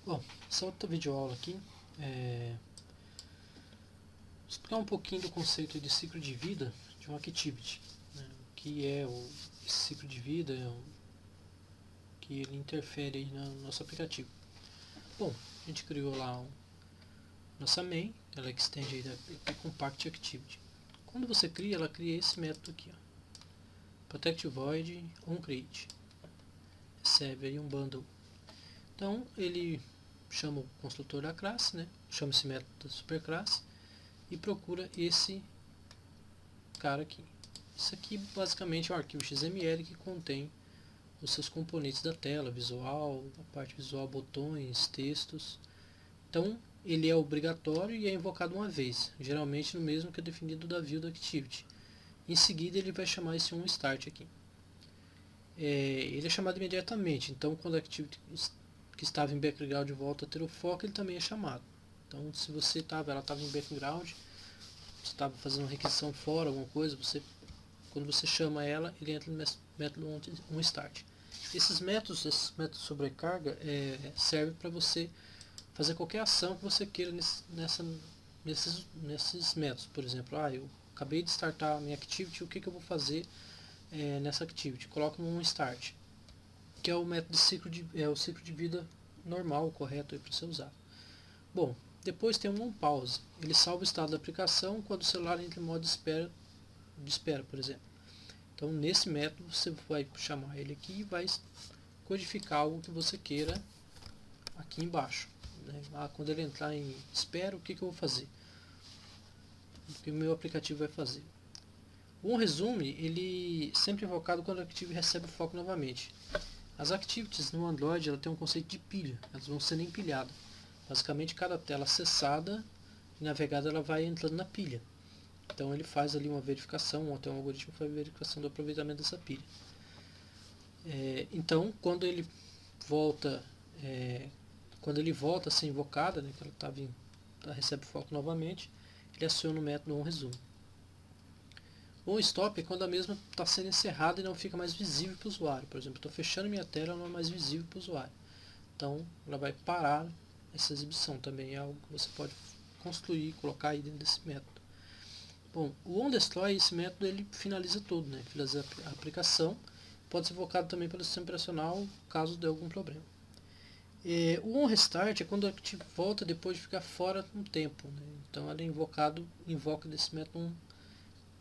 Bom, essa outra videoaula aqui é explicar um pouquinho do conceito de ciclo de vida de um Activity, né? O que é esse ciclo de vida, que ele interfere aí no nosso aplicativo. Bom, a gente criou lá nossa main, ela extende aí da Compact Activity. Quando você cria, ela cria esse método aqui, ó, protect void onCreate, recebe aí um bundle. Então ele chama o construtor da classe, né? Chama esse método da superclasse e procura esse cara aqui. Isso aqui basicamente é um arquivo XML que contém os seus componentes da tela, visual, a parte visual, botões, textos. Então ele é obrigatório e é invocado uma vez, geralmente no mesmo que é definido da view da Activity. Em seguida ele vai chamar esse onStart aqui. Ele é chamado imediatamente, então quando a Activity que estava em background volta a ter o foco, ele também é chamado. Então se você ela estava em background, você estava fazendo uma requisição fora, alguma coisa, quando você chama ela, ele entra no método onStart. Esses métodos sobrecarga, servem para você fazer qualquer ação que você queira nesses métodos. Por exemplo, eu acabei de startar a minha Activity, o que eu vou fazer nessa Activity? Coloco no onStart, que é o método o ciclo de vida normal, correto para você usar. Bom, depois tem um onPause. Ele salva o estado da aplicação quando o celular entra em modo de espera, por exemplo. Então, nesse método, você vai chamar ele aqui e vai codificar algo que você queira aqui embaixo. Né? Quando ele entrar em espera, o que eu vou fazer? O que o meu aplicativo vai fazer? O onResume, ele sempre invocado quando o Activity recebe o foco novamente. As Activities no Android ela tem um conceito de pilha, elas vão sendo empilhadas. Basicamente, cada tela acessada e navegada ela vai entrando na pilha. Então ele faz ali uma verificação, ou até um algoritmo que faz a verificação do aproveitamento dessa pilha. Então, quando ele volta a ser invocada, né, que ela recebe foco novamente, ele aciona o método onResume. O onStop é quando a mesma está sendo encerrada e não fica mais visível para o usuário. Por exemplo, estou fechando minha tela, ela não é mais visível para o usuário. Então, ela vai parar essa exibição. Também é algo que você pode construir e colocar aí dentro desse método. Bom, o onDestroy, esse método, ele finaliza tudo, né? Finaliza a aplicação. Pode ser invocado também pelo sistema operacional, caso dê algum problema. O onRestart é quando o Activity volta depois de ficar fora um tempo. Né? Então, ela é invoca desse método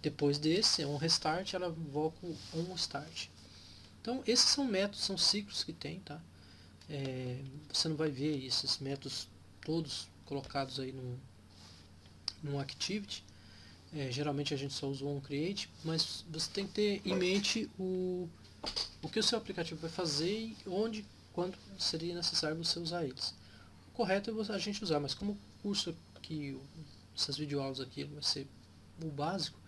depois desse onRestart, ela invoca o onStart. Então, esses são métodos, são ciclos que tem, tá? Você não vai ver esses métodos todos colocados aí num Activity. Geralmente a gente só usa o onCreate, mas você tem que ter em mente o que o seu aplicativo vai fazer e onde, quando seria necessário você usar eles. O correto é a gente usar, mas como o curso aqui, essas videoaulas aqui vai ser o básico,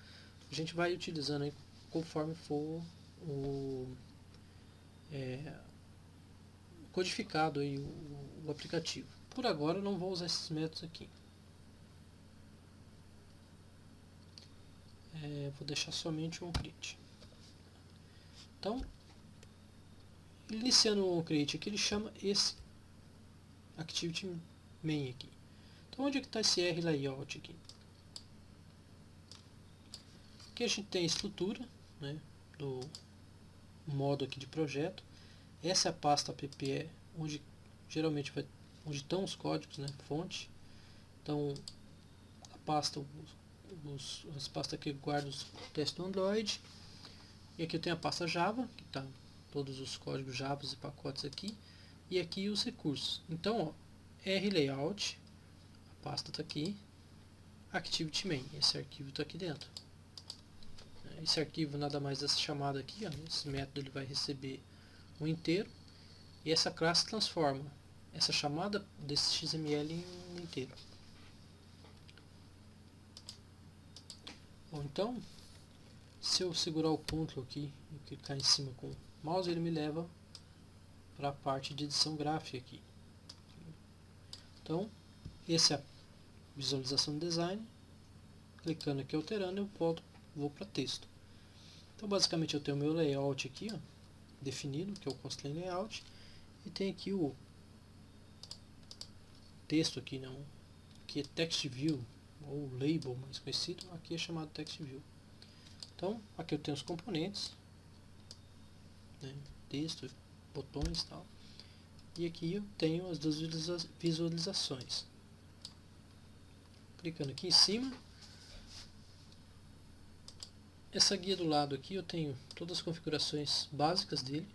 a gente vai utilizando aí conforme for codificado aí o aplicativo. Por agora eu não vou usar esses métodos aqui. Vou deixar somente o onCreate. Então, iniciando o onCreate aqui, ele chama esse Activity Main aqui. Então, onde é que está esse R layout aqui? Aqui a gente tem a estrutura, né, do modo aqui de projeto. Essa é a pasta app, onde geralmente onde estão os códigos, né, fonte. Então, a pasta, as pastas que guardam os testes do Android. E aqui eu tenho a pasta Java, que está todos os códigos Java e pacotes aqui. E aqui os recursos. Então, ó, RLayout, a pasta está aqui. Activity Main, esse arquivo está aqui dentro. Esse arquivo nada mais dessa chamada aqui, ó, esse método ele vai receber um inteiro. E essa classe transforma essa chamada desse XML em um inteiro. Bom, então, se eu segurar o Ctrl aqui e clicar em cima com o mouse, ele me leva para a parte de edição gráfica aqui. Então, essa é a visualização do design. Clicando aqui, alterando, eu vou para texto. Então, basicamente, eu tenho o meu layout aqui, ó, definido, que é o Constraint Layout, e tem aqui o texto aqui, não, que é text view, ou label mais conhecido, aqui é chamado text view. Então, aqui eu tenho os componentes, né, texto, botões e tal. E aqui eu tenho as duas visualizações. Clicando aqui em cima, essa guia do lado aqui eu tenho todas as configurações básicas dele,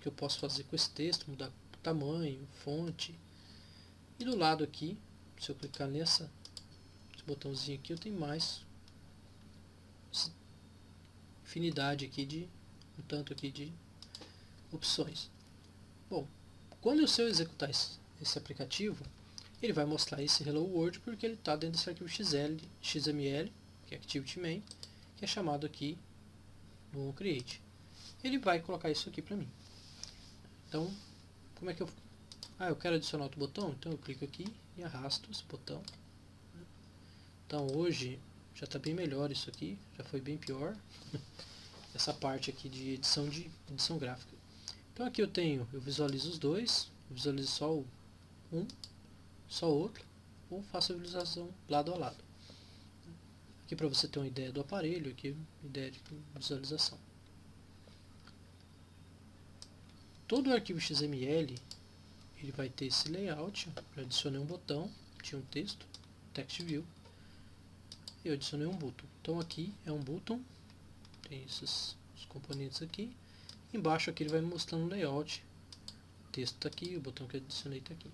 que eu posso fazer com esse texto, mudar o tamanho, fonte. E do lado aqui, se eu clicar esse botãozinho aqui, eu tenho mais infinidade aqui um tanto aqui de opções. Bom, quando eu executar esse aplicativo, ele vai mostrar esse Hello World porque ele está dentro desse arquivo XML, que é Activity Main, que é chamado aqui no Create. Ele vai colocar isso aqui para mim. Então, como é que eu quero adicionar outro botão? Então eu clico aqui e arrasto esse botão. Então hoje já está bem melhor isso aqui, já foi bem pior. Essa parte aqui de edição gráfica. Então aqui eu visualizo os dois, visualizo só um, só o outro, ou faço a visualização lado a lado. Aqui para você ter uma ideia do aparelho, aqui ideia de visualização. Todo o arquivo XML ele vai ter esse layout. Eu adicionei um botão, tinha um texto, text view, e eu adicionei um button. Então aqui é um button, tem esses os componentes aqui. Embaixo aqui ele vai me mostrando o layout. O texto está aqui, o botão que eu adicionei está aqui.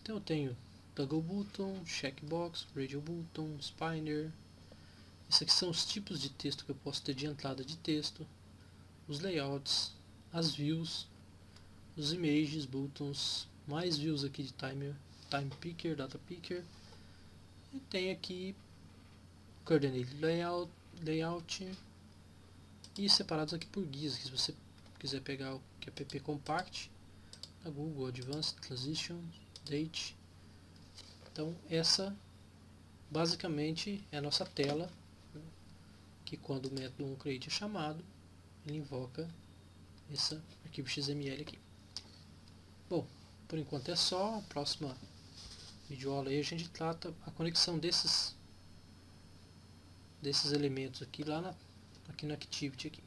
Então eu tenho toggle button, checkbox, radio button, spinner. Esses aqui são os tipos de texto que eu posso ter de entrada de texto, os layouts, as views, os images, buttons, mais views aqui de time picker, data picker. E tem aqui coordinate layout e separados aqui por guias, que se você quiser pegar o QPP Compact da Google, Advanced Transition, Date. Então essa basicamente é a nossa tela, né, que quando o método onCreate é chamado, ele invoca esse arquivo XML aqui. Bom, por enquanto é só. A próxima videoaula aí a gente trata a conexão desses elementos aqui aqui no Activity aqui.